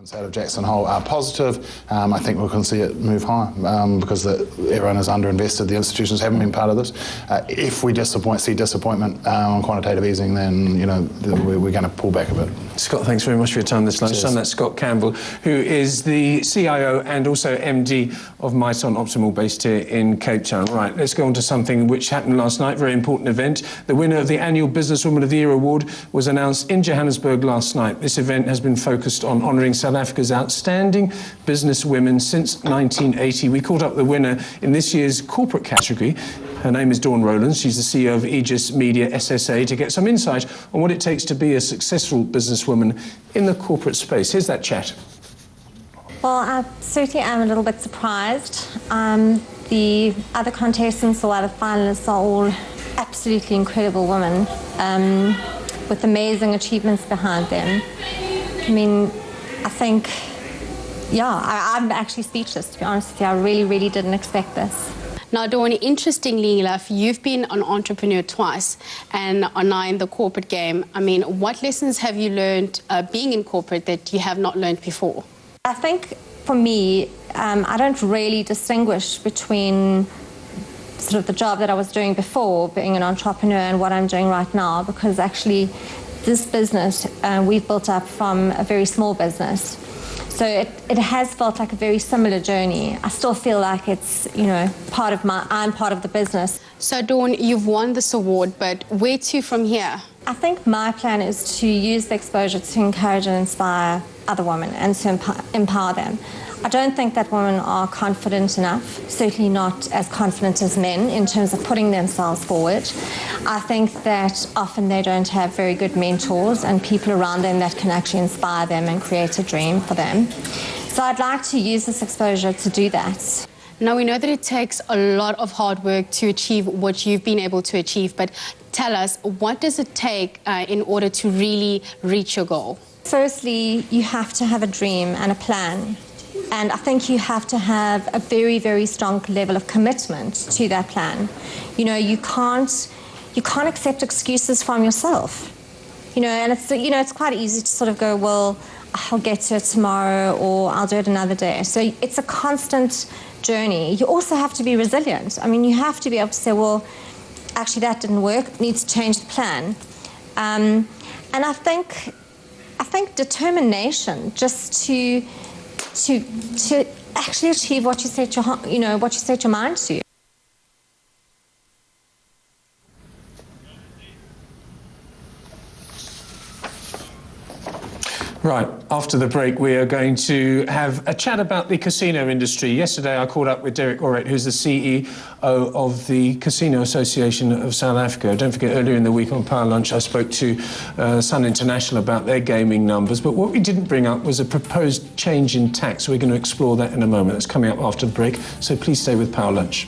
Out of Jackson Hole are positive. I think we can see it move higher because everyone is underinvested. The institutions haven't been part of this. If we see disappointment on quantitative easing, then we're going to pull back a bit. Scott, thanks very much for your time this lunchtime. That's Scott Campbell, who is the CIO and also MD of Myton Optimal, based here in Cape Town. Right, let's go on to something which happened last night. Very important event. The winner of the annual Businesswoman of the Year award was announced in Johannesburg last night. This event has been focused on honouring South Africa's outstanding businesswomen since 1980. We caught up the winner in this year's corporate category. Her name is Dawn Rowlands. She's the CEO of Aegis Media SSA, to get some insight on what it takes to be a successful businesswoman in the corporate space. Here's that chat. Well, I certainly am a little bit surprised. The other contestants or other finalists are all absolutely incredible women with amazing achievements behind them. I mean, I think, I'm actually speechless, to be honest with you. I really, really didn't expect this. Now, Dawn, interestingly enough, you've been an entrepreneur twice and are now in the corporate game. I mean, what lessons have you learned being in corporate that you have not learned before? I think, for me, I don't really distinguish between sort of the job that I was doing before, being an entrepreneur, and what I'm doing right now, because actually this business we've built up from a very small business. So it has felt like a very similar journey. I still feel like it's, I'm part of the business. So, Dawn, you've won this award, but where to from here? I think my plan is to use the exposure to encourage and inspire other women and to empower them. I don't think that women are confident enough, certainly not as confident as men in terms of putting themselves forward. I think that often they don't have very good mentors and people around them that can actually inspire them and create a dream for them. So I'd like to use this exposure to do that. Now, we know that it takes a lot of hard work to achieve what you've been able to achieve, but tell us, what does it take in order to really reach your goal? Firstly, you have to have a dream and a plan. And I think you have to have a very, very strong level of commitment to that plan. You can't accept excuses from yourself. And it's quite easy to sort of go, well, I'll get to it tomorrow, or I'll do it another day. So it's a constant journey. You also have to be resilient. I mean, you have to be able to say, well, actually that didn't work, need to change the plan. And I think determination just to actually achieve what you set your mind to. Right, after the break, we are going to have a chat about the casino industry. Yesterday, I caught up with Derek Orett, who's the CEO of the Casino Association of South Africa. Don't forget, earlier in the week on Power Lunch, I spoke to Sun International about their gaming numbers. But what we didn't bring up was a proposed change in tax. We're going to explore that in a moment. That's coming up after the break, so please stay with Power Lunch.